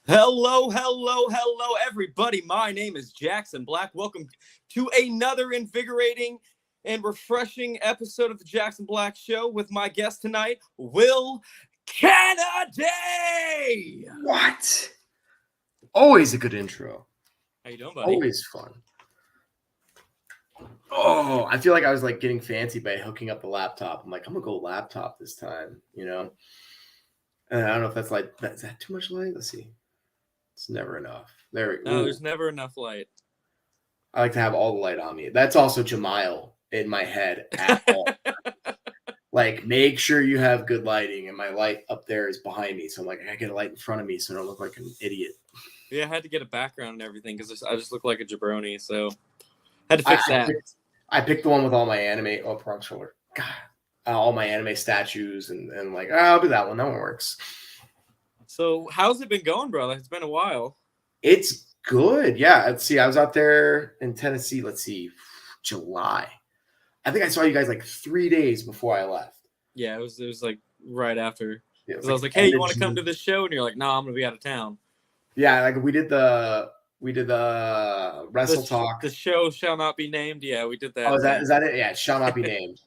Hello, everybody. My name is Jackson Black. Welcome to another invigorating and refreshing episode of the Jackson Black Show with my guest tonight, Will Kennedy. What? Always a good intro. How you doing, buddy? Always fun. Oh, I feel like I was like getting fancy by hooking up the laptop. I'm like, I'm gonna go laptop this time, you know? And I don't know if that's like, is that too much light? Let's see. It's never enough. There we go. No, there's never enough light. I like to have all the light on me. That's also Jamile in my head at all. Like, make sure you have good lighting, and my light up there is behind me. So I'm like, I gotta get a light in front of me so I don't look like an idiot. Yeah, I had to get a background and everything because I just look like a jabroni, so had to fix that. I picked the one with all my anime. Oh, wrong shoulder. God, all my anime statues, and like, I'll do that one. That one works. So, how's it been going, brother? It's been a while. It's good. Yeah. Let's see. I was out there in Tennessee. Let's see, July. I think I saw you guys like 3 days before I left. Yeah, it was like right after. Yeah, I was like, hey, you want to come to this show? And you're like, no, I'm gonna be out of town. Yeah, like we did the Wrestle Talk. The show shall not be named. Yeah, we did that. Oh, is that it? Yeah, it shall not be named.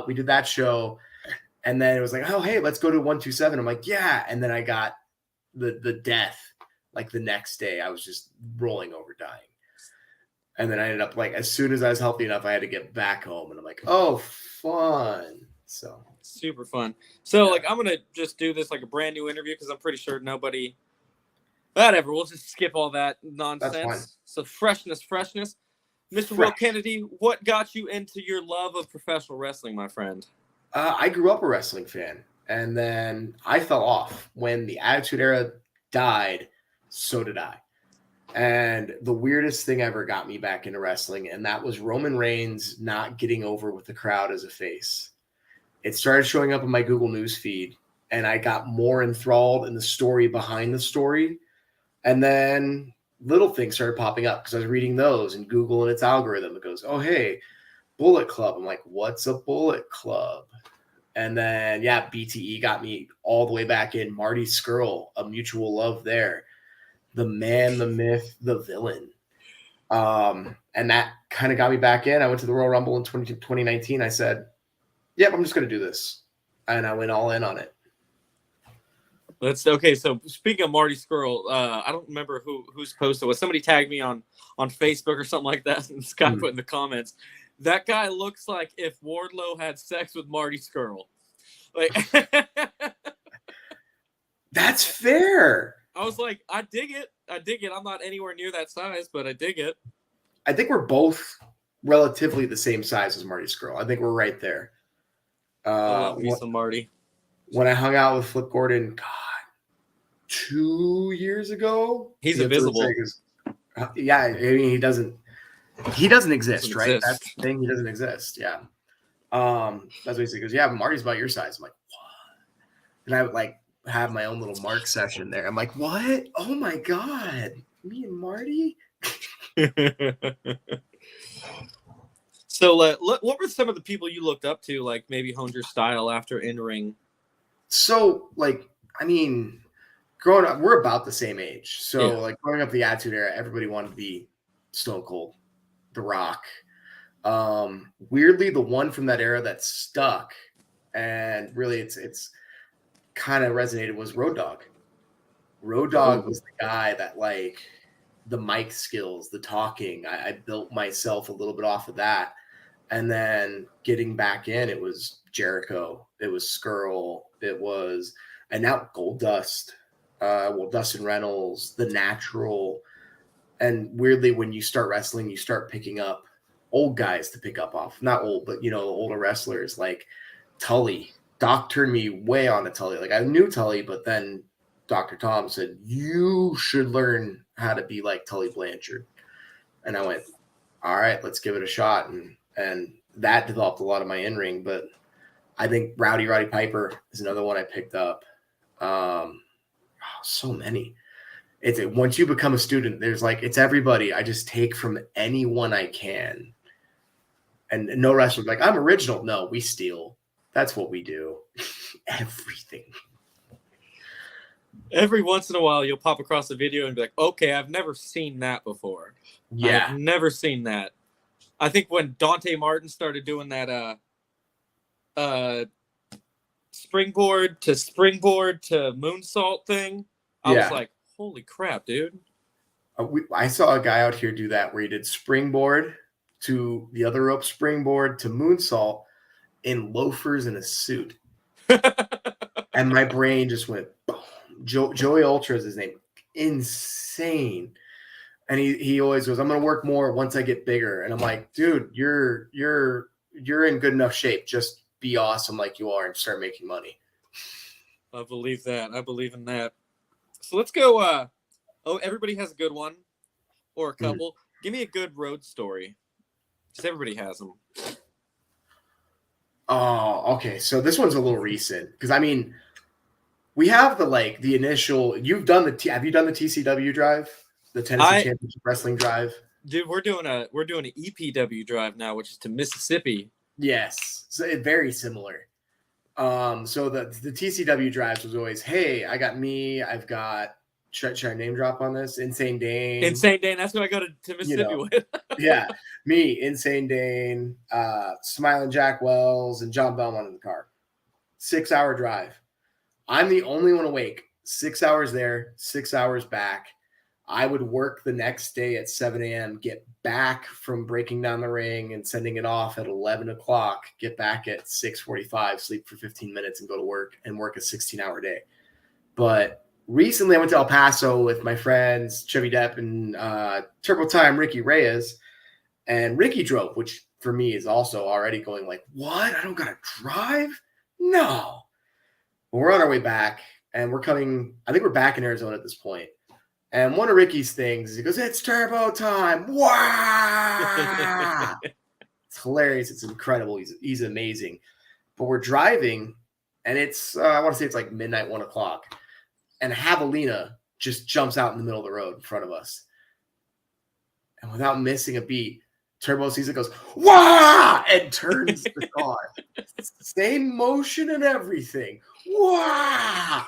We did that show, and then it was like, oh, hey, let's go to 127. I'm like, yeah, and then I got the death like the next day. I was just rolling over dying, and then I ended up like as soon as I was healthy enough, I had to get back home, and I'm like, oh, fun. So super fun. So like I'm gonna just do this like a brand new interview because I'm pretty sure nobody. Whatever, we'll just skip all that nonsense. So freshness. Mr. Will Kennedy, what got you into your love of professional wrestling, my friend? I grew up a wrestling fan, and then I fell off. When the Attitude Era died, so did I. And the weirdest thing ever got me back into wrestling, and that was Roman Reigns not getting over with the crowd as a face. It started showing up in my Google News feed, and I got more enthralled in the story behind the story. And then little things started popping up because I was reading those and Google and its algorithm. It goes, oh, hey, Bullet Club. I'm like, what's a Bullet Club? And then, yeah, BTE got me all the way back in. Marty Scurll, a mutual love there. The man, the myth, the villain. And that kind of got me back in. I went to the Royal Rumble in 2019. I said, yep, I'm just going to do this. And I went all in on it. Okay. So speaking of Marty Scurll, I don't remember whose post it was. Somebody tagged me on Facebook or something like that, and this guy put in the comments, that guy looks like if Wardlow had sex with Marty Scurll. Like, that's fair. I was like, I dig it. I'm not anywhere near that size, but I dig it. I think we're both relatively the same size as Marty Scurll. I think we're right there. I love me some Marty. When I hung out with Flip Gordon, God, 2 years ago, he's invisible. Yeah, I mean he doesn't exist, right? That's the thing. He doesn't exist. Yeah. That's what he said. He goes, yeah, but Marty's about your size. I'm like, what? And I would like have my own little Mark session there. I'm like, what? Oh my God. Me and Marty? So what were some of the people you looked up to, like maybe honed your style after in-ring? So, like, I mean, growing up, we're about the same age. So, like, growing up the Attitude Era, everybody wanted to be Stone Cold, The Rock. Weirdly, the one from that era that stuck, and really it's kind of resonated, was Road Dogg. Road Dogg was the guy that, like, the mic skills, the talking, I built myself a little bit off of that. And then getting back in, it was Jericho, it was Scurll, it was, and now Goldust, Dustin Reynolds, The Natural. And weirdly, when you start wrestling, you start picking up old guys to pick up off. Not old, but, you know, older wrestlers like Tully. Doc turned me way on to Tully. Like, I knew Tully, but then Dr. Tom said, you should learn how to be like Tully Blanchard. And I went, all right, let's give it a shot. And that developed a lot of my in-ring. But I think Roddy Piper is another one I picked up. So many. It's once you become a student, there's like, it's everybody. I just take from anyone I can. And no wrestler like, I'm original. No, we steal. That's what we do. Everything. Every once in a while, you'll pop across a video and be like, okay, I've never seen that before. Yeah. I've never seen that. I think when Dante Martin started doing that springboard to moonsault thing, I was like, holy crap, dude. I saw a guy out here do that where he did springboard to the other rope, springboard to moonsault in loafers and a suit. And my brain just went, boom. Joey Ultra is his name. Insane. And he always goes, I'm going to work more once I get bigger. And I'm like, dude, you're in good enough shape. Just be awesome like you are and start making money. I believe that. I believe in that. So let's go. Everybody has a good one or a couple. Give me a good road story. Because everybody has them. Oh, okay. So this one's a little recent. Because, I mean, we have the initial – have you done the TCW drive? The Tennessee Championship Wrestling drive? Dude, we're doing an EPW drive now, which is to Mississippi. Yes. So it's very similar. So the TCW drives was always, hey, I've got should I name drop on this? Insane Dane. Insane Dane, that's what I go to Mississippi with. Yeah. Me, Insane Dane, Smiling Jack Wells, and John Belmont in the car. 6-hour drive. I'm the only one awake. 6 hours there, 6 hours back. I would work the next day at 7 a.m., get back from breaking down the ring and sending it off at 11 o'clock, get back at 6:45, sleep for 15 minutes and go to work and work a 16-hour day. But recently I went to El Paso with my friends, Chevy Depp and Turbo Time Ricky Reyes, and Ricky drove, which for me is also already going like, what? I don't got to drive? No. But we're on our way back and I think we're back in Arizona at this point. And one of Ricky's things is he goes, it's turbo time. Wow. It's hilarious. It's incredible. He's amazing. But we're driving and it's, I want to say it's like midnight, 1 o'clock. And a javelina just jumps out in the middle of the road in front of us. And without missing a beat, Turbo sees it, goes, wah! And turns the car. Same motion and everything. Wah!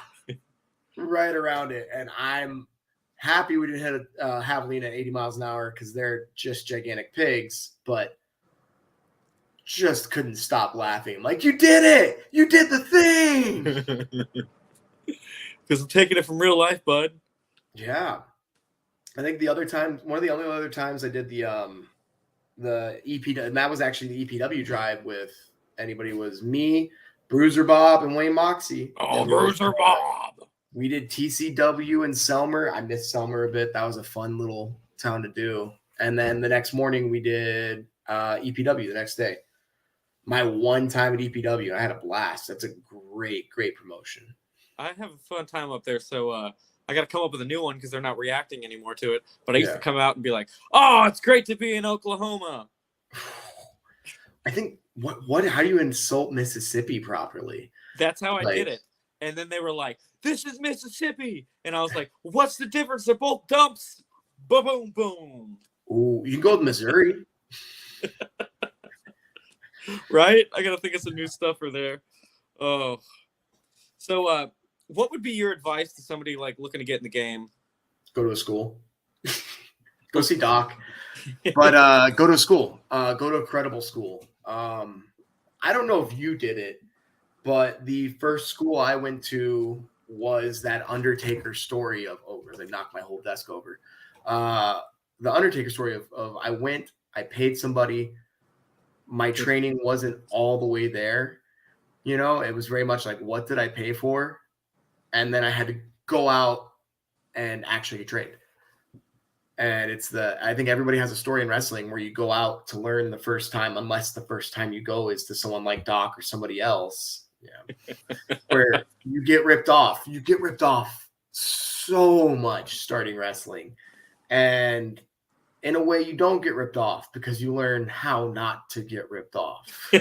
Right around it. And I'm happy we didn't hit a javelina at 80 miles an hour because they're just gigantic pigs, but just couldn't stop laughing. I'm like, you did it! You did the thing! Because I'm taking it from real life, bud. Yeah. I think one of the only other times I did the EPW, and that was actually the EPW drive with anybody, was me, Bruiser Bob, and Wayne Moxie. Oh, Bruiser Bob! We did TCW in Selmer. I missed Selmer a bit. That was a fun little town to do. And then the next morning we did EPW the next day. My one time at EPW, I had a blast. That's a great, great promotion. I have a fun time up there, so I got to come up with a new one because they're not reacting anymore to it. But I used to come out and be like, oh, it's great to be in Oklahoma. I think, how do you insult Mississippi properly? That's how I did it. And then they were like, this is Mississippi. And I was like, what's the difference? They're both dumps. Boom, boom, boom. Ooh, you can go with Missouri. Right? I got to think of some new stuff for there. Oh. So what would be your advice to somebody like looking to get in the game? Go to a school. Go see Doc. But go to a school. Go to a credible school. I don't know if you did it, but the first school I went to was that Undertaker story of they knocked my whole desk over. The Undertaker story of I paid somebody. My training wasn't all the way there. It was very much like, what did I pay for? And then I had to go out and actually get trained. And I think everybody has a story in wrestling where you go out to learn the first time, unless the first time you go is to someone like Doc or somebody else. Yeah. Where you get ripped off. You get ripped off so much starting wrestling. And in a way, you don't get ripped off because you learn how not to get ripped off.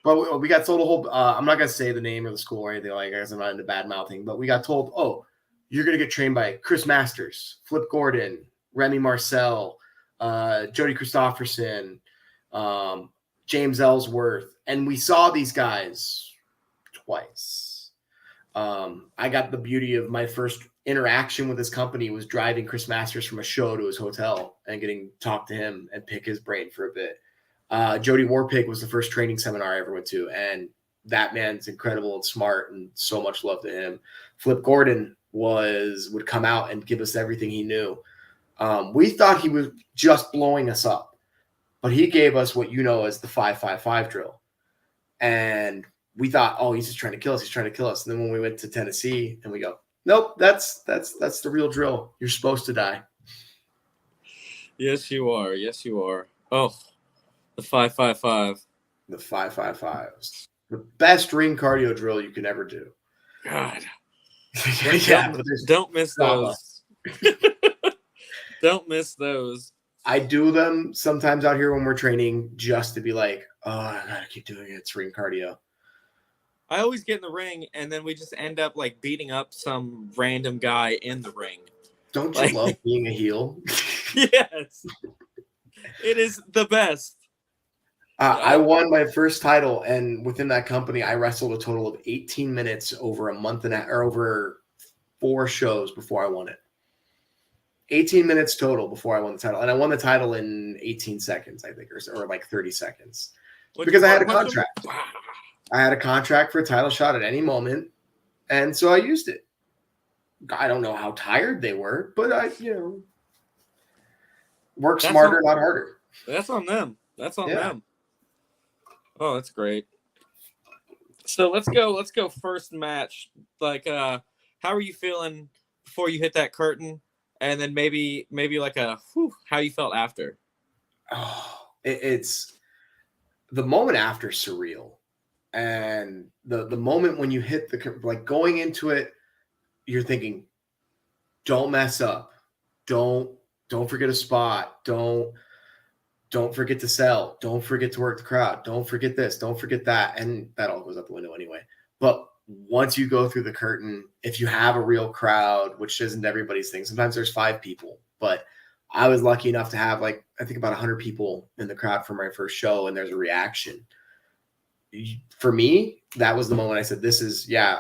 But we got told a whole I'm not going to say the name of the school or anything like that because I'm not into bad mouthing, but we got told, you're going to get trained by Chris Masters, Flip Gordon, Remy Marcel, Jody Christopherson, James Ellsworth. And we saw these guys twice. I got the beauty of my first interaction with this company was driving Chris Masters from a show to his hotel and getting to talk to him and pick his brain for a bit. Jody Warpig was the first training seminar I ever went to, and that man's incredible and smart, and so much love to him. Flip Gordon would come out and give us everything he knew. We thought he was just blowing us up, but he gave us what you know as the 5-5-5 drill. And we thought, oh, he's just trying to kill us. He's trying to kill us. And then when we went to Tennessee and we go, nope, that's the real drill. You're supposed to die. Yes, you are. Yes, you are. Oh, the 5-5-5. The 5-5-5s. The best ring cardio drill you can ever do. God. Yeah, don't miss those. Don't miss those. I do them sometimes out here when we're training just to be like, oh, I gotta keep doing it. It's ring cardio. I always get in the ring and then we just end up like beating up some random guy in the ring. Don't you love being a heel? Yes. It is the best. I won my first title, and within that company, I wrestled a total of 18 minutes over a month or over 4 shows before I won it. 18 minutes total before I won the title. And I won the title in 18 seconds, I think, or like 30 seconds. Because I had a contract. I had a contract for a title shot at any moment. And so I used it. I don't know how tired they were, but work smarter, not harder. That's on them. That's on them. Oh, that's great. So let's go first match. Like, how are you feeling before you hit that curtain? And then maybe like how you felt after. Oh, it's the moment after surreal. And the moment when you hit like going into it, you're thinking, don't mess up. Don't forget a spot. Don't forget to sell. Don't forget to work the crowd. Don't forget this. Don't forget that. And that all goes out the window anyway. But once you go through the curtain, if you have a real crowd, which isn't everybody's thing, sometimes there's 5 people, but I was lucky enough to have I think about 100 people in the crowd for my first show, and there's a reaction. For me, that was the moment I said,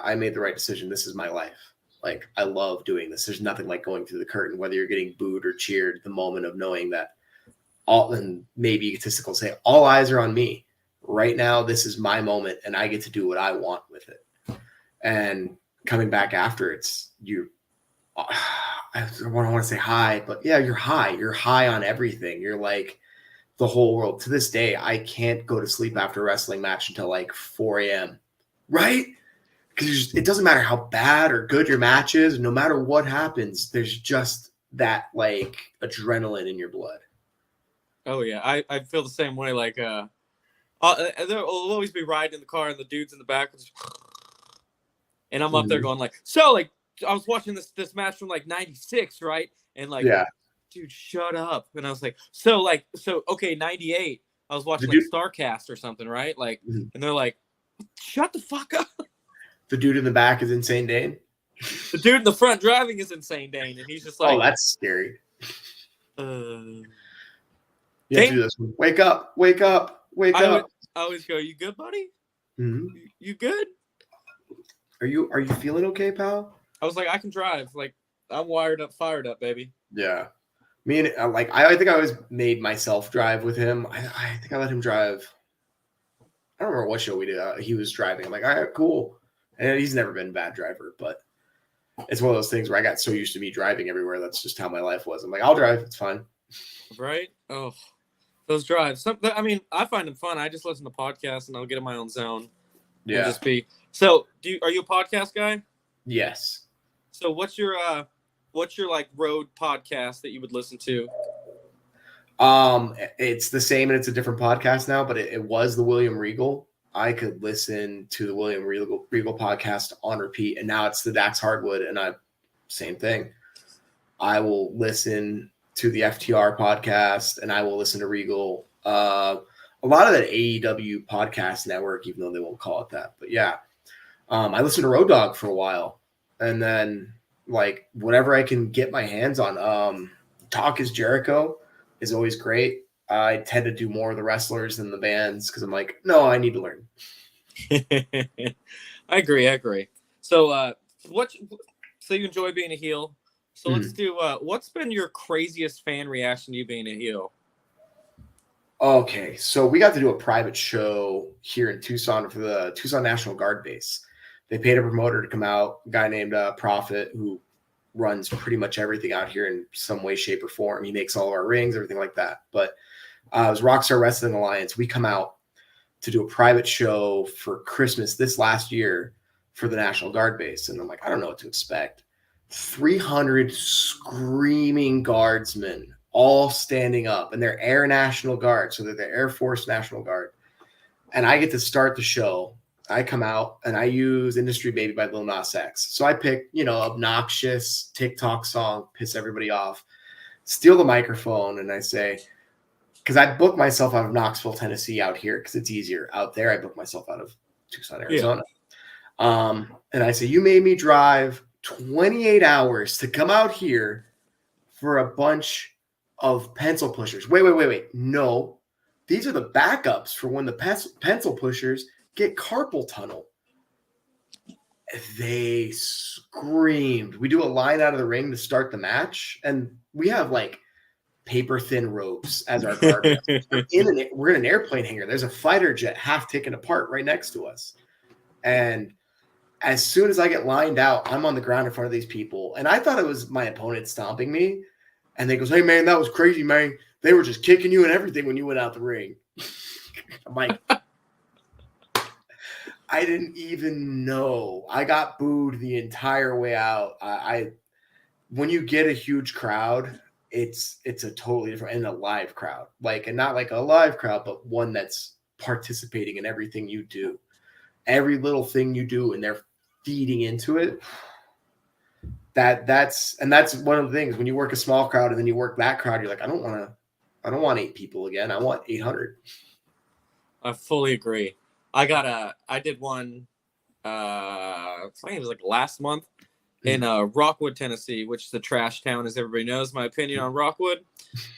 I made the right decision. This is my life. Like, I love doing this. There's nothing like going through the curtain, whether you're getting booed or cheered, the moment of knowing that and maybe egotistical say, all eyes are on me right now. This is my moment and I get to do what I want with it. And coming back after, I don't want to say high, but yeah, you're high on everything. You're like the whole world. To this day, I can't go to sleep after a wrestling match until like 4 a.m. Right? Because it doesn't matter how bad or good your match is. No matter what happens, there's just that like adrenaline in your blood. Oh yeah, I feel the same way. Like there will always be riding in the car and the dudes in the back, and I'm up there going like, so like I was watching this match from like '96, right? And like, dude, shut up. And I was like, so okay, '98. I was watching like Starcast or something, right? Like, and they're like, shut the fuck up. The dude in the back is Insane Dane. The dude in the front driving is Insane Dane, and he's just like, oh, that's scary. You have to do this one. Wake up. I always go, you good, buddy? Mm-hmm. You good? Are you feeling okay, pal? I was like, I can drive. Like, I'm fired up, baby. Yeah. Me and I think I always made myself drive with him. I think I let him drive. I don't remember what show we did. He was driving. I'm like, all right, cool. And he's never been a bad driver, but it's one of those things where I got so used to me driving everywhere. That's just how my life was. I'm like, I'll drive. It's fine. Right? Oh, those drives. I mean, I find them fun. I just listen to podcasts and I'll get in my own zone. Yeah. Just be. So, are you a podcast guy? Yes. So, what's your like road podcast that you would listen to? It's the same and it's a different podcast now, but it was the William Regal. I could listen to the William Regal podcast on repeat, and now it's the Dax Hardwood, and same thing. I will listen to the FTR podcast, and I will listen to Regal. A lot of that AEW podcast network, even though they won't call it that. But yeah, I listened to Road Dogg for a while, and then like whatever I can get my hands on. Talk is Jericho is always great. I tend to do more of the wrestlers than the bands because I'm like, no, I need to learn. I agree. So, so you enjoy being a heel. So let's do, what's been your craziest fan reaction to you being a heel? Okay, so we got to do a private show here in Tucson for the Tucson National Guard base. They paid a promoter to come out, a guy named Prophet, who runs pretty much everything out here in some way, shape, or form. He makes all of our rings, everything like that. But it was Rockstar Wrestling Alliance. We come out to do a private show for Christmas this last year for the National Guard base. And I'm like, I don't know what to expect. 300 screaming guardsmen all standing up, and they're Air National Guard. So they're the Air Force National Guard. And I get to start the show. I come out and I use Industry Baby by Lil Nas X. So I pick, obnoxious TikTok song, piss everybody off, steal the microphone, and I say, because I book myself out of Knoxville, Tennessee out here because it's easier. Out there, I book myself out of Tucson, Arizona. Yeah. And I say, you made me drive 28 hours to come out here for a bunch of pencil pushers. Wait. No, these are the backups for when the pencil pushers get carpal tunnel. They screamed. We do a line out of the ring to start the match, and we have like paper thin ropes as our guard. We're in an airplane hangar. There's a fighter jet half taken apart right next to us. And as soon as I get lined out, I'm on the ground in front of these people. And I thought it was my opponent stomping me. And they goes, hey, man, that was crazy, man. They were just kicking you and everything when you went out the ring. I'm like, I didn't even know. I got booed the entire way out. When you get a huge crowd, it's a totally different, and a live crowd, and not like a live crowd, but one that's participating in everything you do, every little thing you do, and they're feeding into it. That's one of the things when you work a small crowd and then you work that crowd, you're like, I don't want 8 people again. I want 800. I fully agree. I did one, I think it was like last month in Rockwood, Tennessee, which is a trash town, as everybody knows my opinion on Rockwood.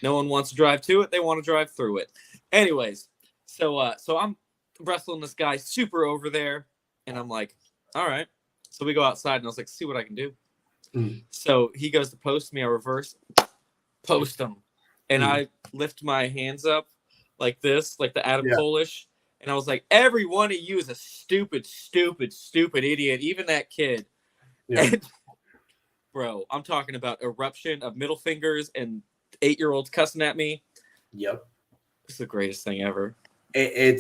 No one wants to drive to it. They want to drive through it. Anyways, so I'm wrestling this guy super over there, and I'm like, all right. So we go outside, and I was like, see what I can do. So he goes to post me. I reverse post him, and I lift my hands up like this, like the Adam Polish. And I was like, every one of you is a stupid idiot. Even that kid. Yeah. And, bro, I'm talking about eruption of middle fingers and 8-year-olds cussing at me. Yep. It's the greatest thing ever. It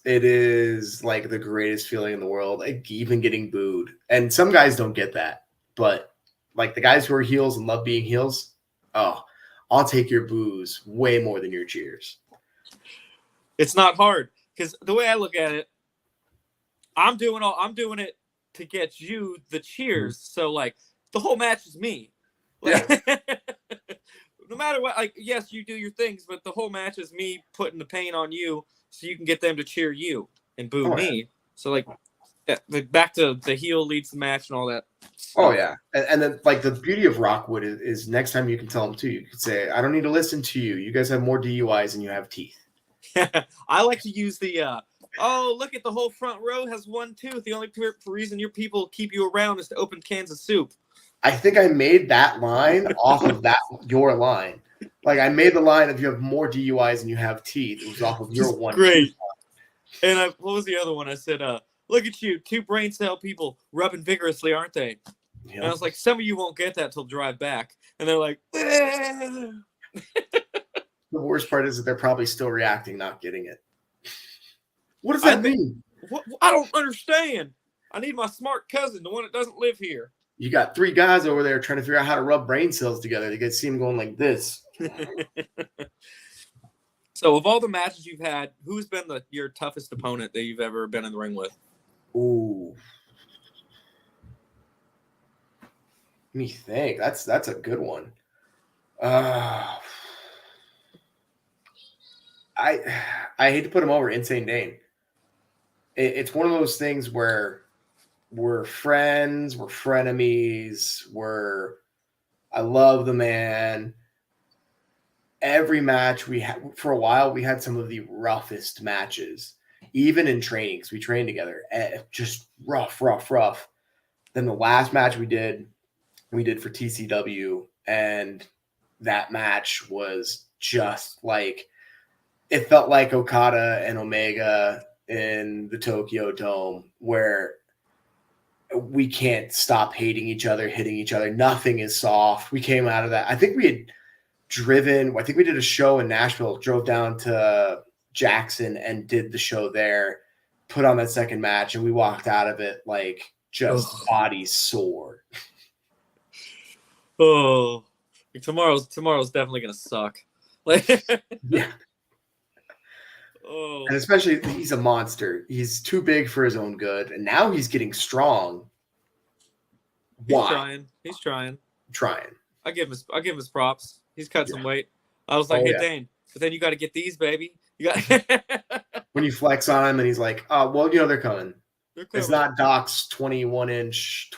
is like the greatest feeling in the world, like even getting booed. And some guys don't get that. But like the guys who are heels and love being heels, oh, I'll take your boos way more than your cheers. It's not hard. Because the way I look at it, I'm doing it to get you the cheers. So like the whole match is me. Like, no matter what, like yes, you do your things, but the whole match is me putting the pain on you so you can get them to cheer you and boo me. Yeah. So like back to the heel leads the match and all that stuff. Oh yeah, and then like the beauty of Rockwood is next time you can tell them too. You can say, I don't need to listen to you. You guys have more DUIs than you have teeth. I like to use the look at the whole front row has one tooth. The only reason your people keep you around is to open cans of soup. I think I made that line off of your line. Like I made the line of you have more DUIs than you have teeth. It was off of your one. Great. And what was the other one? I said, look at you, 2 brain cell people rubbing vigorously, aren't they? Yep. And I was like, some of you won't get that till drive back. And they're like, The worst part is that they're probably still reacting, not getting it. What does that mean? I don't understand. I need my smart cousin, the one that doesn't live here. You got 3 guys over there trying to figure out how to rub brain cells together. You can see them going like this. So of all the matches you've had, who's been your toughest opponent that you've ever been in the ring with? Ooh. Let me think. That's a good one. I hate to put him over, Insane Dane. It's one of those things where we're friends, we're frenemies, I love the man. Every match we had for a while, we had some of the roughest matches, even in training, because we trained together. Just rough. Then the last match we did for TCW, and that match was just like, it felt like Okada and Omega in the Tokyo Dome, where we can't stop hating each other, hitting each other. Nothing is soft. We came out of that. I think we did a show in Nashville, drove down to Jackson and did the show there, put on that second match, and we walked out of it like just bodies sore. Oh, tomorrow's definitely gonna suck. Like, yeah. Oh. And especially, he's a monster. He's too big for his own good, and now he's getting strong. Why? He's trying. I give him his props. He's cut some weight. I was like, hey, Dane, but then you got to get these, baby. You got when you flex on him, and he's like, "Oh, well, they're coming. It's not Doc's 20-inch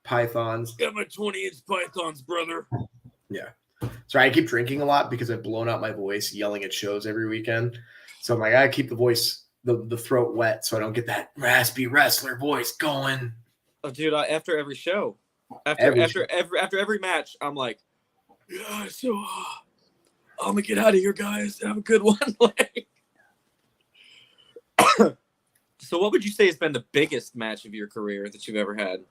pythons. Got my 20-inch pythons, brother." Yeah. Sorry, I keep drinking a lot because I've blown out my voice yelling at shows every weekend. So I'm like, I gotta keep the voice, the throat wet, so I don't get that raspy wrestler voice going. Oh, dude! After every show, after every match, I'm like, yeah. So I'm gonna get out of here, guys. Have a good one. So, what would you say has been the biggest match of your career that you've ever had?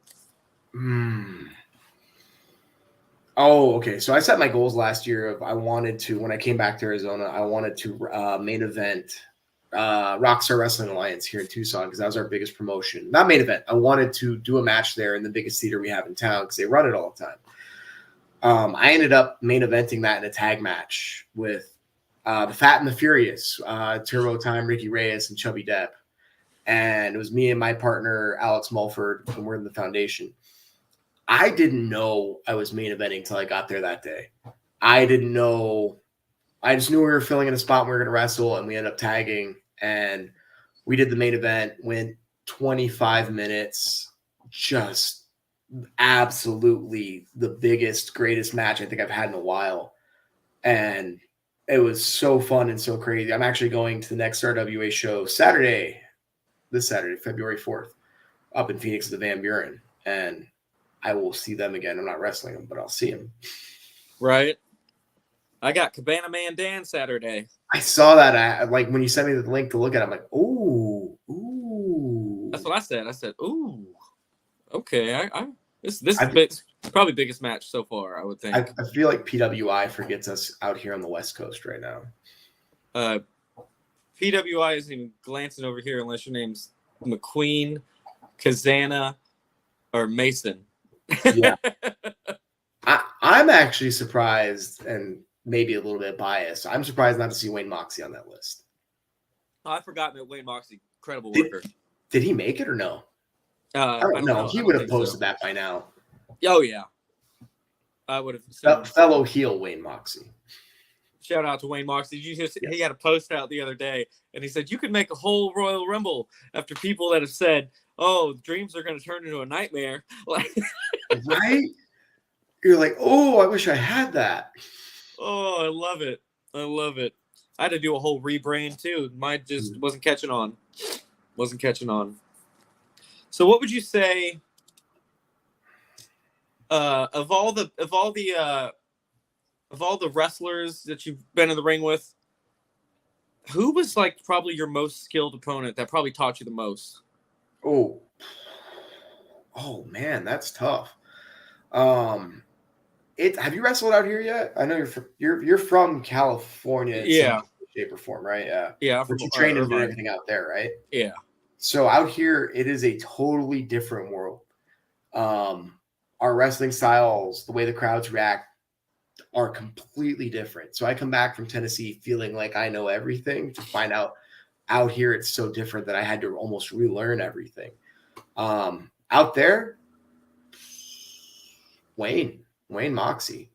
Oh, okay. So I set my goals last year of, I wanted to, when I came back to Arizona, I wanted to main event Rockstar Wrestling Alliance here in Tucson, because that was our biggest promotion. Not main event. I wanted to do a match there in the biggest theater we have in town, because they run it all the time. I ended up main eventing that in a tag match with the Fat and the Furious, Turbo Time, Ricky Reyes, and Chubby Depp. And it was me and my partner, Alex Mulford, and we're in the foundation. I didn't know I was main eventing until I got there that day. I didn't know. I just knew we were filling in a spot, and we were going to wrestle, and we ended up tagging. And we did the main event, went 25 minutes, just absolutely the biggest, greatest match I think I've had in a while. And it was so fun and so crazy. I'm actually going to the next RWA show this Saturday, February 4th, up in Phoenix at the Van Buren. And I will see them again. I'm not wrestling them, but I'll see them. Right. I got Cabana Man Dan Saturday. I saw that. I like when you sent me the link to look at it, I'm like, ooh. That's what I said. I said, ooh. Okay. This is probably biggest match so far, I would think. I feel like PWI forgets us out here on the West Coast right now. PWI isn't even glancing over here unless your name's McQueen, Kazana, or Mason. Yeah. I'm actually surprised, and maybe a little bit biased. I'm surprised not to see Wayne Moxley on that list. Oh, I forgot that Wayne Moxley, incredible worker. Did he make it or no? I don't know. He would have posted that by now. Oh, yeah. I would have. Fellow heel Wayne Moxley. Shout out to Wayne Moxley. He had a post out the other day, and he said, you could make a whole Royal Rumble after people that have said, oh, dreams are going to turn into a nightmare. Right? You're like, oh, I wish I had that. Oh, I love it. I had to do a whole rebrand too. Mine just wasn't catching on. So what would you say of all the wrestlers that you've been in the ring with, who was like probably your most skilled opponent that probably taught you the most? Oh man, that's tough. Have you wrestled out here yet? I know you're from California in some shape or form, right? Yeah. But you trained and did everything out there, right? Yeah. So out here, it is a totally different world. Our wrestling styles, the way the crowds react, are completely different. So I come back from Tennessee feeling like I know everything, to find out here it's so different that I had to almost relearn everything. Out there, Wayne Moxley,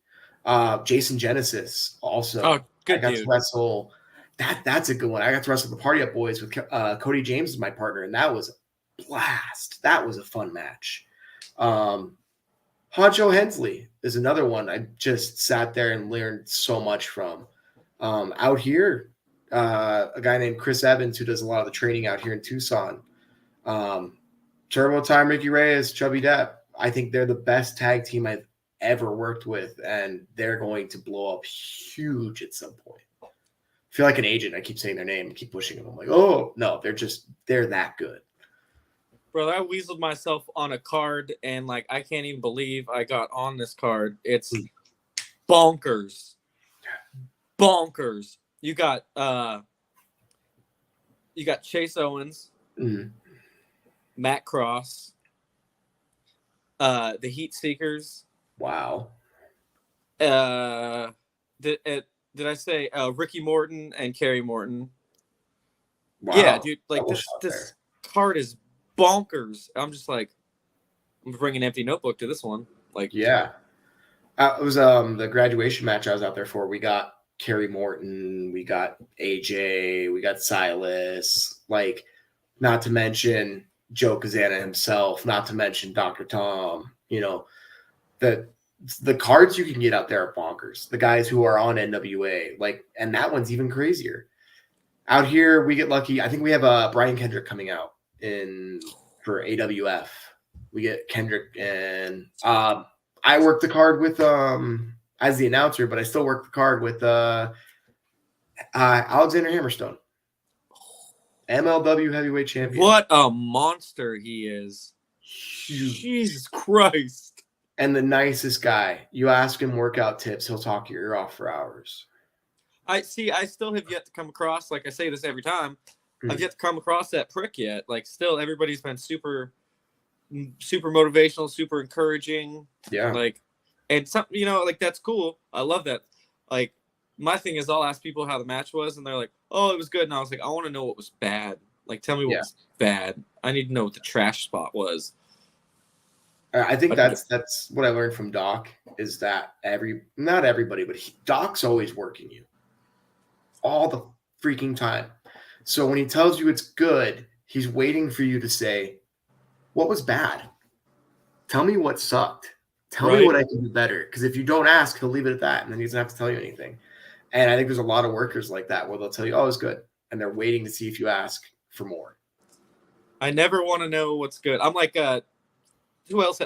Jason Genesis also. Oh, good I got dude. to wrestle. That's a good one. I got to wrestle the Party Up Boys with Cody James as my partner, and that was a blast. That was a fun match. Honcho Hensley is another one I just sat there and learned so much from. Out here, a guy named Chris Evans, who does a lot of the training out here in Tucson. Turbo Time, Ricky Reyes, Chubby Depp. I think they're the best tag team I've ever worked with, and they're going to blow up huge at some point. I feel like an agent. I keep saying their name, keep pushing them. I'm like, oh no, they're that good. Bro, I weaseled myself on a card, and like I can't even believe I got on this card. It's bonkers. Bonkers. You got Chase Owens, Matt Cross, the Heat Seekers. Wow. Did I say Ricky Morton and Kerry Morton? Wow. Yeah, dude. Like this card is bonkers. I'm just like, I'm bringing an empty notebook to this one. Like, yeah, it was the graduation match I was out there for. We got Kerry Morton, we got AJ, we got Silas. Like, not to mention Joe Kazana himself. Not to mention Dr. Tom. You know, the cards you can get out there are bonkers. The guys who are on NWA, like, and that one's even crazier. Out here, we get lucky. I think we have Brian Kendrick coming out for AWF. We get Kendrick, and I work the card with as the announcer, but I still work the card with Alexander Hammerstone, MLW heavyweight champion. What a monster he is! Jesus Christ! And the nicest guy. You ask him workout tips, he'll talk your ear off for hours. I still have yet to come across, like I say this every time, I've yet to come across that prick yet. Like, still, everybody's been super motivational, super encouraging. Yeah. Like, and something, you know, like, that's cool. I love that. Like, my thing is, I'll ask people how the match was, and they're like, oh, it was good. And I was like, I want to know what was bad. Like, tell me what was bad. I need to know what the trash spot was. I think that's what I learned from Doc, is that not everybody, but Doc's always working you all the freaking time. So when he tells you it's good, he's waiting for you to say, what was bad? Tell me what sucked. Tell me what I can do better. Because if you don't ask, he'll leave it at that, and then he doesn't have to tell you anything. And I think there's a lot of workers like that where they'll tell you, oh, it's good. And they're waiting to see if you ask for more. I never want to know what's good. I'm like, who else?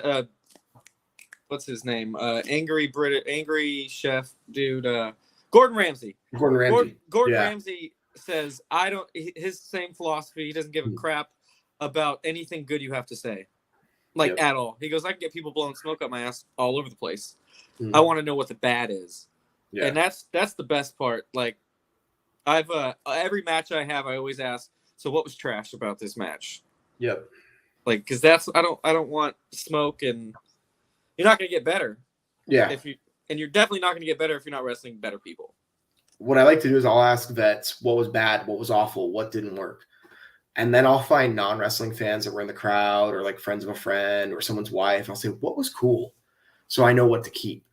What's his name? Angry chef dude. Gordon Ramsay. Gordon Ramsay says, his same philosophy. He doesn't give a crap about anything good you have to say. Like, at all. He goes, I can get people blowing smoke up my ass all over the place. I want to know what the bad is. Yeah. And that's the best part. Like, I've every match I have, I always ask, so what was trash about this match? Yep. Like, because I don't want smoke, and you're not going to get better. Yeah. And you're definitely not going to get better if you're not wrestling better people. What I like to do is I'll ask vets what was bad, what was awful, what didn't work. And then I'll find non-wrestling fans that were in the crowd, or like friends of a friend or someone's wife. I'll say, what was cool? So I know what to keep.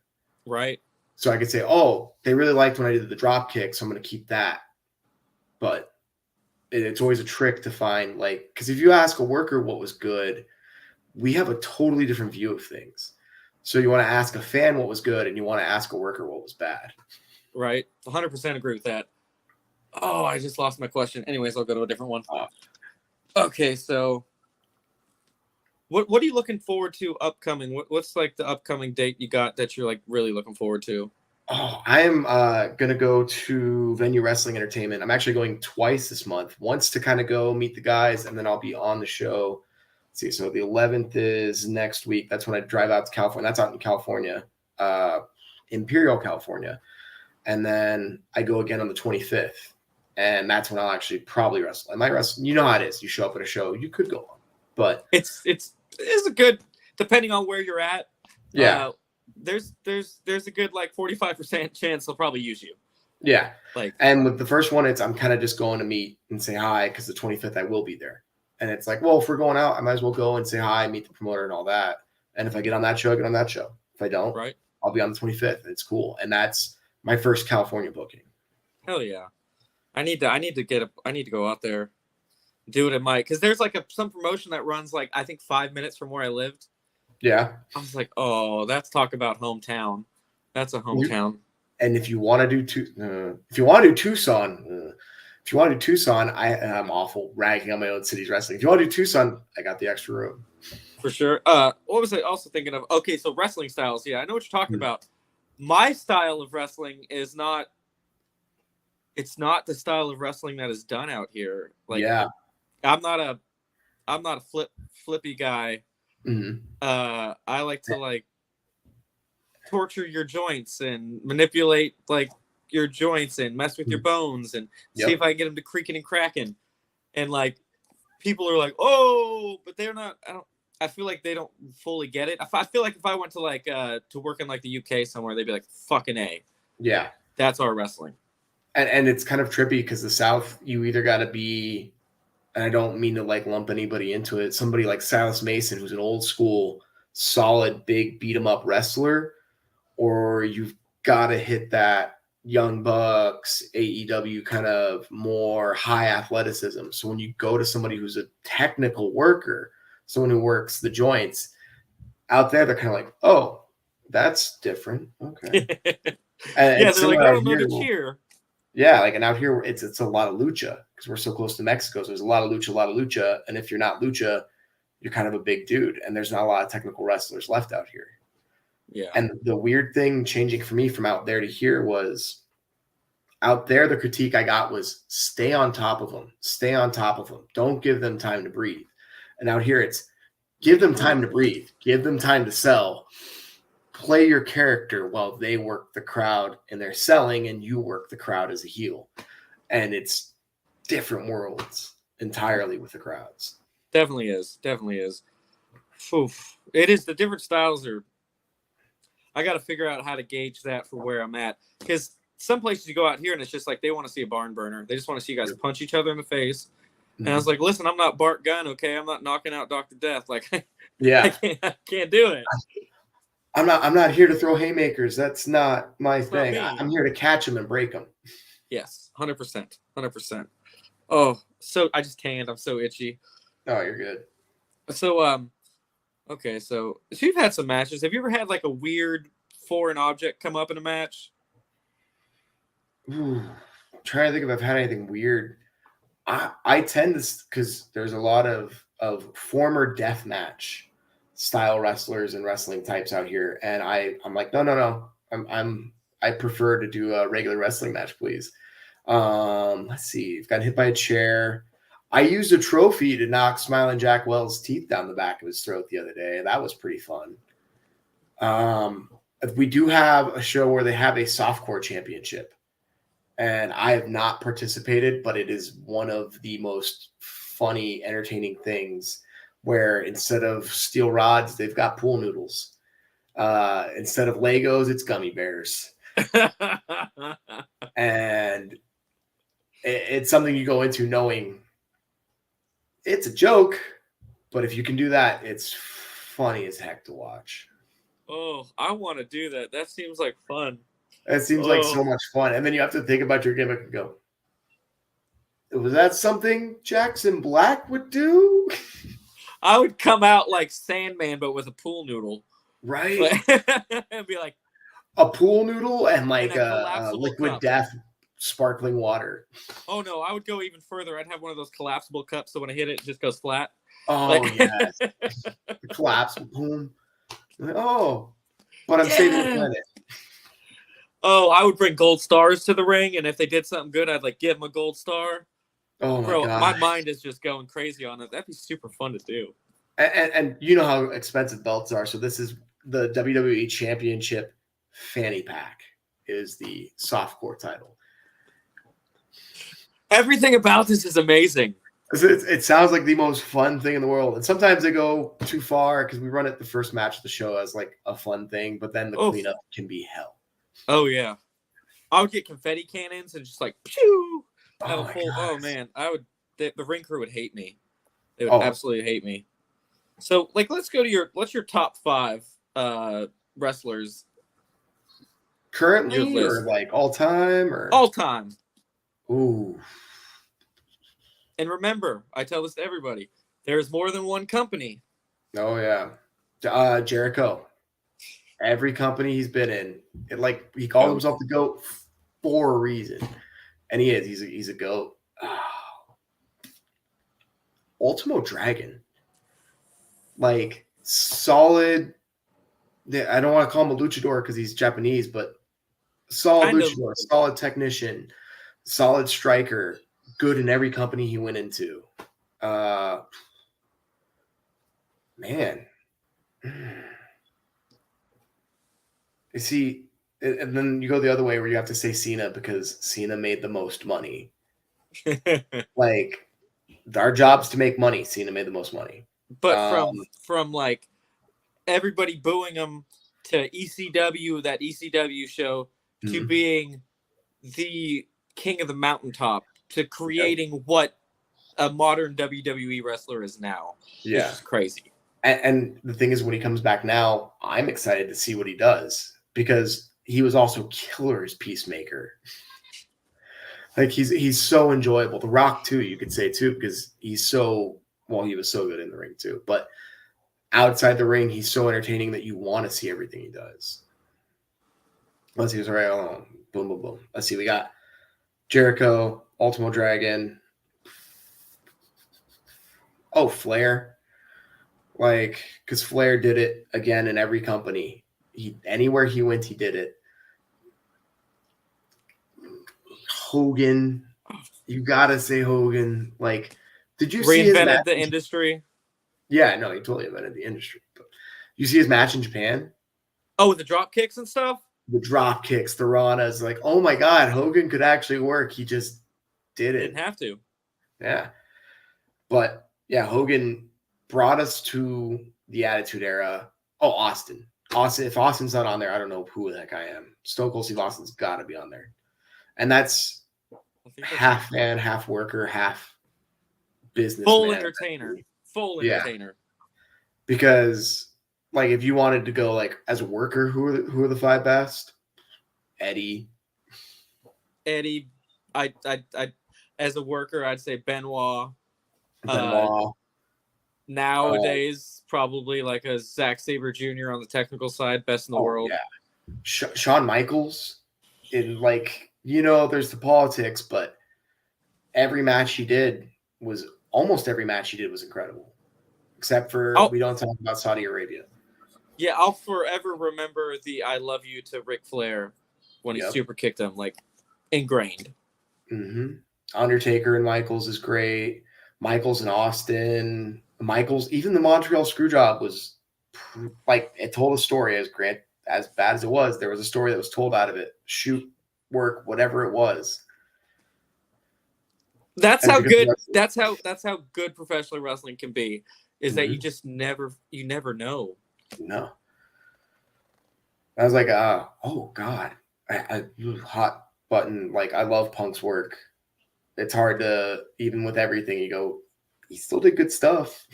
Right. So I could say, oh, they really liked when I did the drop kick, so I'm going to keep that. But it's always a trick to find, like, because if you ask a worker what was good, we have a totally different view of things. So you want to ask a fan what was good, and you want to ask a worker what was bad. Right. 100% agree with that. Oh, I just lost my question. Anyways, I'll go to a different one. Okay, so what are you looking forward to upcoming? What's like the upcoming date you got that you're like really looking forward to? Oh, I am going to go to Venue Wrestling Entertainment. I'm actually going twice this month. Once to kind of go meet the guys, and then I'll be on the show. Let's see, so the 11th is next week. That's when I drive out to California. That's out in California, Imperial, California. And then I go again on the 25th. And that's when I'll actually probably wrestle. I might wrestle. You know how it is. You show up at a show, you could go on. But it's a good, depending on where you're at. Yeah. There's a good like 45% chance they'll probably use you. Yeah. Like, and with the first one, I'm kind of just going to meet and say hi, because the 25th I will be there. And it's like, well, if we're going out, I might as well go and say hi, meet the promoter and all that. And if I get on that show, I get on that show. If I don't, I'll be on the 25th. It's cool. And that's my first California booking. Hell yeah. I need to go out there, do it at my, because there's like some promotion that runs like, I think 5 minutes from where I lived. Yeah. I was like, oh, that's talk about hometown. That's a hometown. And if you want to do Tucson, If you want to do Tucson, I'm awful ragging on my own city's wrestling. If you want to do Tucson, I got the extra room. For sure. What was I also thinking of? Okay, so wrestling styles. Yeah, I know what you're talking about. My style of wrestling is not. It's not the style of wrestling that is done out here. Like, yeah, I'm not a flippy guy. Mm-hmm. I like to like torture your joints and manipulate like your joints and mess with your bones and see if I can get them to creaking and cracking. And like people are like, oh, but they're not. I feel like they don't fully get it. I feel like if I went to like to work in like the UK somewhere, they'd be like, fucking A. Yeah, that's our wrestling. And it's kind of trippy because the South, you either got to be, and I don't mean to like lump anybody into it, somebody like Silas Mason, who's an old school, solid, big beat 'em up wrestler, or you've got to hit that Young Bucks, AEW kind of more high athleticism. So when you go to somebody who's a technical worker, someone who works the joints out there, they're kind of like, oh, that's different. Okay. And yeah, they're like, I don't know to cheer. Yeah, like, and out here it's a lot of lucha because we're so close to Mexico. So there's a lot of lucha. And if you're not lucha, you're kind of a big dude. And there's not a lot of technical wrestlers left out here. Yeah. And the weird thing changing for me from out there to here was out there, the critique I got was stay on top of them. Stay on top of them. Don't give them time to breathe. And out here it's give them time to breathe. Give them time to sell. Play your character while they work the crowd and they're selling and you work the crowd as a heel. And it's different worlds entirely with the crowds. Definitely is. Oof. It is. The different styles are, I got to figure out how to gauge that for where I'm at. Because some places you go out here and it's just like they want to see a barn burner. They just want to see you guys punch each other in the face. And I was like, listen, I'm not Bart Gunn, okay? I'm not knocking out Dr. Death. Like, yeah, I can't do it. I'm not here to throw haymakers. That's not my thing. I'm here to catch them and break them. Yes, 100%. Oh, so I just can't. I'm so itchy. Oh, you're good. So, okay, so you've had some matches. Have you ever had like a weird foreign object come up in a match? Ooh, I'm trying to think if I've had anything weird. I tend to, because there's a lot of former deathmatch style wrestlers and wrestling types out here, and I'm like, no. I prefer to do a regular wrestling match, please. Let's see. I've got hit by a chair. I used a trophy to knock Smiling Jack Wells' teeth down the back of his throat the other day. That was pretty fun. We do have a show where they have a softcore championship, and I have not participated, but it is one of the most funny, entertaining things where instead of steel rods, they've got pool noodles. Instead of Legos, it's gummy bears. And it's something you go into knowing it's a joke, but if you can do that, it's funny as heck to watch. Oh, I want to do that. That seems like fun. It seems like so much fun. And then you have to think about your gimmick and go, was that something Jackson Black would do? I would come out like Sandman, but with a pool noodle. Right. And be like, a pool noodle and like a liquid cup. death sparkling water. Oh, no. I would go even further. I'd have one of those collapsible cups, so when I hit it, it just goes flat. Oh, yes. The collapsible boom. Oh, but I'm saving the planet. Oh, I would bring gold stars to the ring, and if they did something good, I'd like give them a gold star. Oh my God. My mind is just going crazy on it. That'd be super fun to do. And you know how expensive belts are. So this is the WWE Championship Fanny Pack is the softcore title. Everything about this is amazing. It sounds like the most fun thing in the world. And sometimes they go too far because we run it the first match of the show as like a fun thing, but then the cleanup can be hell. Oh, yeah. I would get confetti cannons and just like, pew! Oh man. The ring crew would hate me. They would absolutely hate me. So, like, let's go to what's your top 5 wrestlers? Currently or like all time or? All time. Ooh. And remember, I tell this to everybody, there's more than one company. Oh, yeah. Jericho. Every company he's been in, he called himself the GOAT for a reason. And he is. He's a GOAT. Ultimo Dragon, like solid. I don't want to call him a luchador because he's Japanese, but solid luchador, solid technician, solid striker, good in every company he went into. Man, you see, and then you go the other way where you have to say Cena because Cena made the most money. Like, our job's to make money. Cena made the most money. But from like everybody booing him to ECW, that ECW show, to being the king of the mountaintop, to creating what a modern WWE wrestler is now. Yeah. It's just crazy. And the thing is, when he comes back now, I'm excited to see what he does because he was also killer as Peacemaker. Like, he's so enjoyable. The Rock, too, you could say, too, because he was so good in the ring, too. But outside the ring, he's so entertaining that you want to see everything he does. Let's see. All right. Boom, boom, boom. Let's see. We got Jericho, Ultimo Dragon. Oh, Flair. Like, because Flair did it again in every company. Anywhere he went, he did it. Hogan. You got to say Hogan. Like, did you see his match? Reinvented the industry? Yeah, no, he totally invented the industry. But you see his match in Japan? Oh, with the drop kicks and stuff? The drop kicks, the Ranas. Like, oh my God, Hogan could actually work. He just did it. Didn't have to. Yeah. But, yeah, Hogan brought us to the Attitude Era. Oh, Austin. If Austin's not on there, I don't know who the heck I am. Stone Cold Steve Austin's got to be on there. And that's half man, half worker, half business. Full entertainer. Full entertainer. Because, like, if you wanted to go, like, as a worker, who are the 5 best? Eddie. I as a worker, I'd say Benoit. Nowadays, probably like a Zack Sabre Jr. on the technical side, best in the world. Yeah. Shawn Michaels, in, like, there's the politics, but almost every match he did was incredible. Except for we don't talk about Saudi Arabia. Yeah, I'll forever remember the "I love you" to Ric Flair when he super kicked him, like, ingrained. Mm-hmm. Undertaker and Michaels is great. Michaels and Austin. Michaels, even the Montreal Screwjob was like, it told a story as bad as it was. There was a story that was told out of it. Shoot, work, whatever it was. That's how good. That's how good professional wrestling can be. Is that you just never know. No. I was like, oh God, I hot button. Like, I love Punk's work. It's hard to, even with everything, you go, he still did good stuff.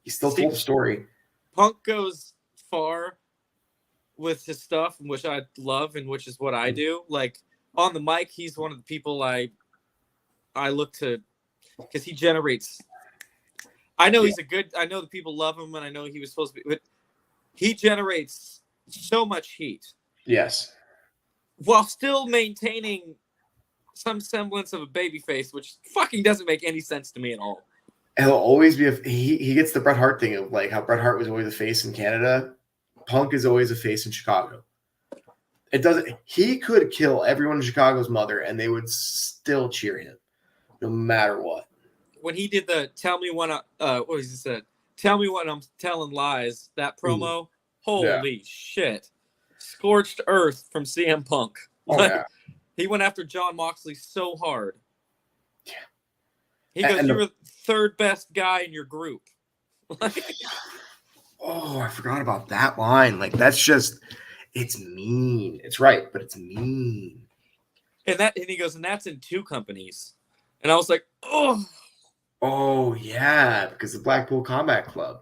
He still told a story. Punk goes far with his stuff, which I love, and which is what I do. Like, on the mic, he's one of the people I look to, because he generates. I know I know the people love him, and I know he was supposed to be, but he generates so much heat. Yes. While still maintaining some semblance of a babyface, which fucking doesn't make any sense to me at all. He'll always be he gets the Bret Hart thing of, like, how Bret Hart was always a face in Canada. Punk is always a face in Chicago. He could kill everyone in Chicago's mother and they would still cheer him no matter what. When he did the tell me when I'm telling lies, that promo, holy shit. Scorched earth from CM Punk. He went after John Moxley so hard. Yeah. He goes, "You're the third best guy in your group." Oh, I forgot about that line. Like, that's just, it's mean. It's right, but it's mean. And he goes, and that's in 2 companies. And I was like, oh. Oh, yeah, because the Blackpool Combat Club.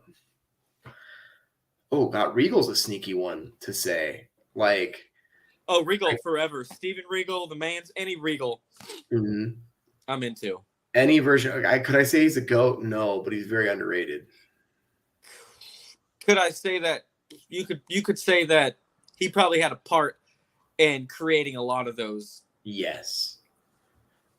Oh, God, Regal's a sneaky one to say. Like, oh, Regal forever. Steven Regal, the man's, any Regal. Mm-hmm. I'm into. Any version. Could I say he's a GOAT? No, but he's very underrated. Could I say that you could say that he probably had a part in creating a lot of those? Yes.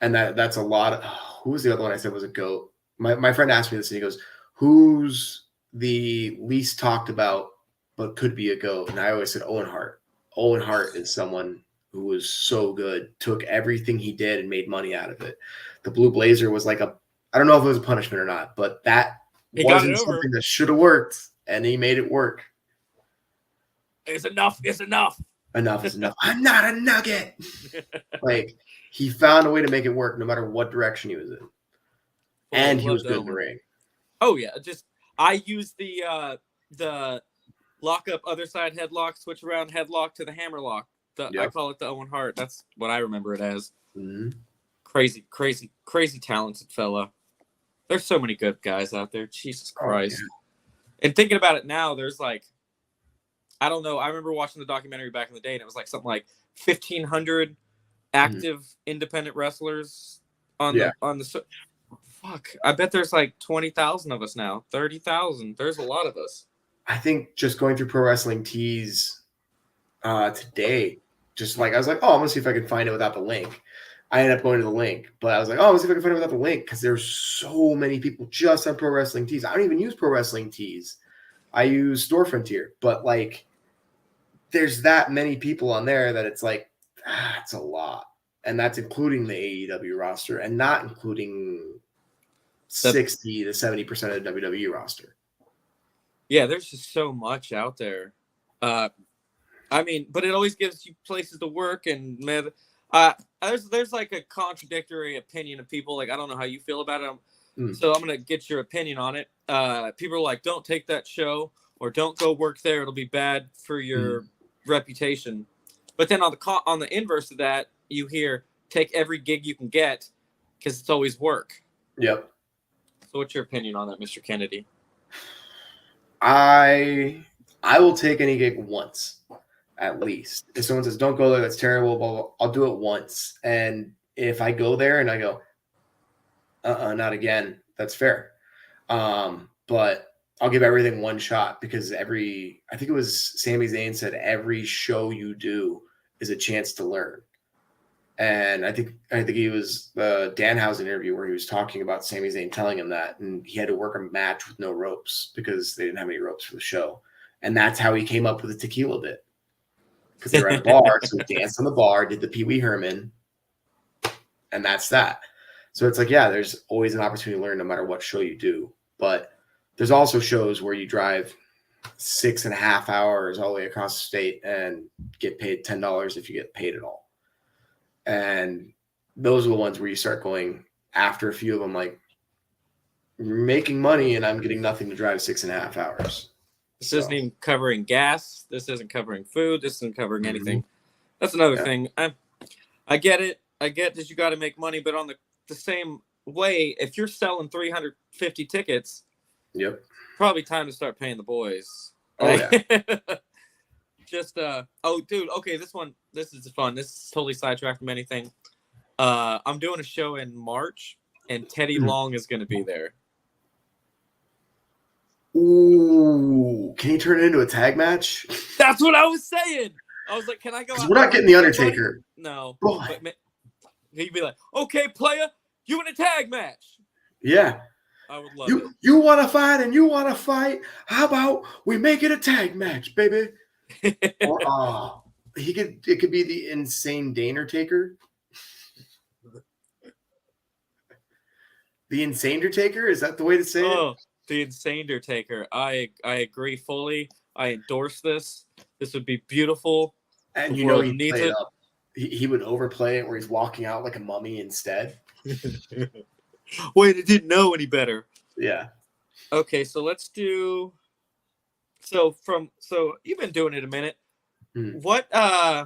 And that's a lot of, who was the other one I said was a GOAT? My friend asked me this, and he goes, "Who's the least talked about but could be a GOAT?" And I always said Owen Hart. Owen Hart is someone who was so good, took everything he did and made money out of it. The Blue Blazer was like I don't know if it was a punishment or not, but that wasn't something that should have worked, and he made it work. It's enough. It's enough. Enough is enough. I'm not a nugget. Like, he found a way to make it work no matter what direction he was in. And he was good in the ring. Oh yeah, I used the lock up other side headlock, switch around headlock to the hammer lock. I call it the Owen Hart. That's what I remember it as. Mm-hmm. Crazy talented fella. There's so many good guys out there. Jesus Christ. And thinking about it now, there's like, I don't know. I remember watching the documentary back in the day, and it was like something like 1,500 active independent wrestlers on the. Fuck, I bet there's like 20,000 of us now. 30,000. There's a lot of us. I think just going through Pro Wrestling Tees today, just like I was like, oh, I'm gonna see if I can find it without the link. I ended up going to the link, but I was like, oh, let's see if I can find it without the link, because there's so many people just on Pro Wrestling Tees. I don't even use Pro Wrestling Tees. I use Store Frontier, but like, there's that many people on there that it's like, it's a lot, and that's including the AEW roster and not including 60 to 70% of the WWE roster. Yeah, there's just so much out there. I mean, but it always gives you places to work, and there's like a contradictory opinion of people. Like, I don't know how you feel about it, so I'm gonna get your opinion on it. People are like, don't take that show, or don't go work there. It'll be bad for your reputation. But then on the inverse of that, you hear, take every gig you can get, because it's always work. Yep. So what's your opinion on that, Mr. Kennedy? I will take any gig once, at least. If someone says, don't go there, that's terrible, blah, blah, I'll do it once. And if I go there and I go, not again, that's fair. But I'll give everything one shot, because I think it was Sami Zayn said, every show you do is a chance to learn. And I think he was the Danhausen interview where he was talking about Sami Zayn telling him that, and he had to work a match with no ropes because they didn't have any ropes for the show. And that's how he came up with the tequila bit, because they were at a bar. So he danced on the bar, did the Pee Wee Herman, and that's that. So it's like, yeah, there's always an opportunity to learn no matter what show you do. But there's also shows where you drive 6.5 hours all the way across the state and get paid $10 if you get paid at all. And those are the ones where you start going, after a few of them, like, you're making money and I'm getting nothing to drive 6.5 hours. This isn't even covering gas. This isn't covering food. This isn't covering anything. That's another thing. I get it. I get that you got to make money, but on the same way, if you're selling 350 tickets, probably time to start paying the boys. Oh, yeah. Just dude, okay, this is fun. This is totally sidetracked from anything. I'm doing a show in March, and Teddy Long is going to be there. Ooh, can you turn it into a tag match? That's what I was saying. I was like, can I go out? We're not getting the Undertaker. No. Boy. But he'd be like, okay, player, you in a tag match. Yeah. I would love it. You want to fight and you want to fight? How about we make it a tag match, baby? It could be the Insane Danertaker. The Insandertaker? Is that the way to say it? The Insandertaker. I agree fully. I endorse this. This would be beautiful. And you know, he'd play it up. He would overplay it where he's walking out like a mummy instead. Wait, I didn't know any better. Yeah. Okay, so let's do. So you've been doing it a minute. What I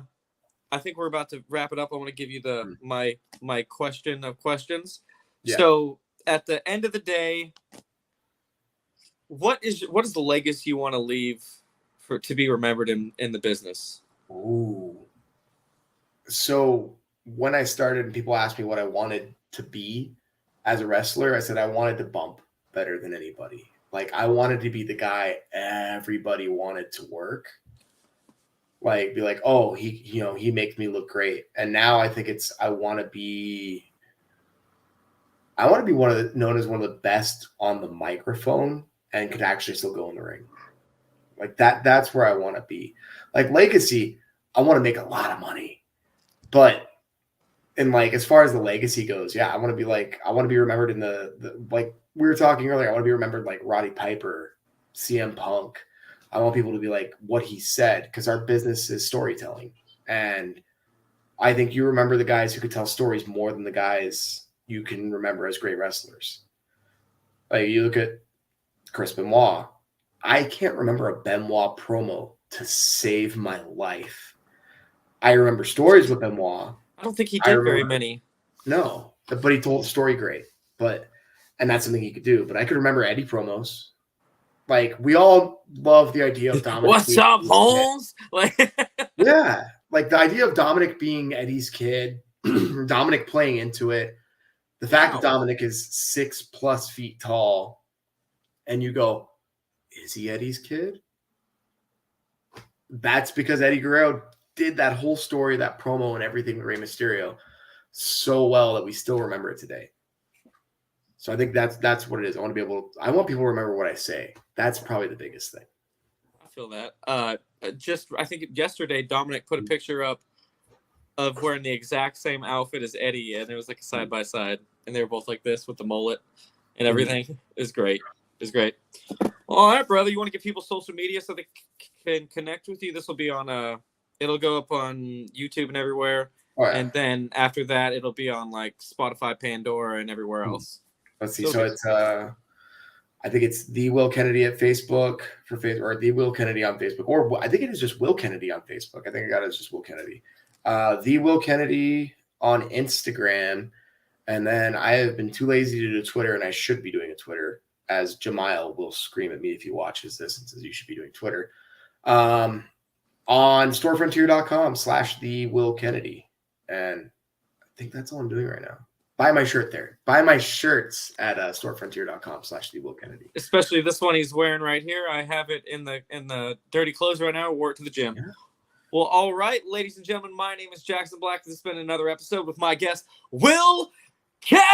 think we're about to wrap it up. I want to give you my question of questions. Yeah. So at the end of the day, what is the legacy you want to leave to be remembered in the business? Ooh. So when I started and people asked me what I wanted to be as a wrestler, I said I wanted to bump better than anybody. Like, I wanted to be the guy everybody wanted to work. Like, be like, oh, he makes me look great. And now I think I want to be I want to be known as one of the best on the microphone and could actually still go in the ring. Like that's where I want to be. Like legacy, I want to make a lot of money. But like as far as the legacy goes, yeah, I want to be remembered in the like we were talking earlier, I want to be remembered like Roddy Piper, CM Punk. I want people to be like what he said, because our business is storytelling. And I think you remember the guys who could tell stories more than the guys you can remember as great wrestlers. Like you look at Chris Benoit. I can't remember a Benoit promo to save my life. I remember stories with Benoit. I don't think he did very many. No, but he told the story great. And that's something he could do. But I could remember Eddie promos. Like we all love the idea of Dominic. What's up, Holmes? Like yeah, like the idea of Dominic being Eddie's kid, Dominic playing into it. The fact that Dominic is 6+ feet tall, and you go, is he Eddie's kid? That's because Eddie Guerrero did that whole story, that promo, and everything with Rey Mysterio so well that we still remember it today. So I think that's what it is. I want people to remember what I say. That's probably the biggest thing. I feel that. I think yesterday Dominic put a picture up of wearing the exact same outfit as Eddie, and it was like a side by side, and they were both like this with the mullet and everything. It was great. It was great. All right, brother. You want to give people social media so they can connect with you? This will be on it'll go up on YouTube and everywhere. Oh, yeah. And then after that, it'll be on like Spotify, Pandora, and everywhere else. Let's see. So it's I think it's The Will Kennedy at Facebook or The Will Kennedy on Facebook, or I think it is just Will Kennedy on Facebook. I think I got it as just Will Kennedy. The Will Kennedy on Instagram, and then I have been too lazy to do Twitter, and I should be doing a Twitter, as Jamile will scream at me if he watches this and says you should be doing Twitter. On storefrontier.com/The Will Kennedy, and I think that's all I'm doing right now. Buy my shirt there. Buy my shirts at storefrontier.com/The Will Kennedy. Especially this one he's wearing right here. I have it in the dirty clothes right now. Wore it to the gym. Yeah. Well, all right, ladies and gentlemen, my name is Jackson Black. This has been another episode with my guest, Will Kennedy.